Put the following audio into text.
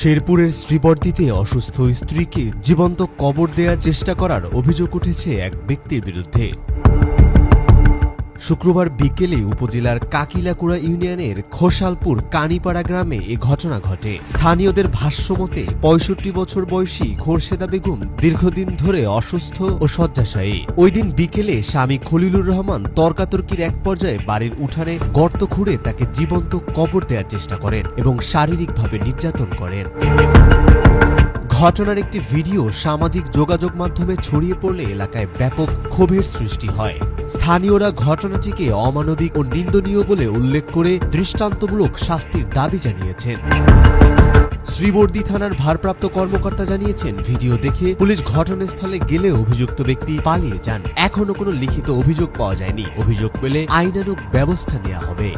শেরপুরের শ্রীবর্দীতে অসুস্থ স্ত্রীকে জীবন্ত কবর দেওয়ার চেষ্টা করার অভিযোগ উঠেছে এক ব্যক্তির বিরুদ্ধে। শুক্রবার বিকেলে উপজেলার কাকিলাকুড়া ইউনিয়নের খোসালপুর কানিপাড়া গ্রামে এ ঘটনা ঘটে। স্থানীয়দের ভাষ্যমতে ৬৫ বছর বয়সী খোরশেদা বেগম দীর্ঘদিন ধরে অসুস্থ ও শয্যাশায়ী। ওই দিন বিকেলে স্বামী খলিলুর রহমান তর্কাতর্কির এক পর্যায়ে বাড়ির উঠানে গর্ত খুঁড়ে তাকে জীবন্ত কবর দেওয়ার চেষ্টা করেন এবং শারীরিকভাবে নির্যাতন করেন। ঘটনার একটি ভিডিও সামাজিক যোগাযোগ মাধ্যমে ছড়িয়ে পড়লে এলাকায় ব্যাপক ক্ষোভের সৃষ্টি হয়। স্থানীয়রা ঘটনাটিকে অমানবিক ও নিন্দনীয় বলে উল্লেখ করে দৃষ্টান্তমূলক শাস্তির দাবি জানিয়েছেন। শ্রীবর্দী থানার ভারপ্রাপ্ত কর্মকর্তা জানিয়েছেন, ভিডিও দেখে পুলিশ ঘটনাস্থলে গেলে অভিযুক্ত ব্যক্তি পালিয়ে যান। এখনো কোনো লিখিত অভিযোগ পাওয়া যায়নি। অভিযোগ পেলে আইনানুগ ব্যবস্থা নেওয়া হবে।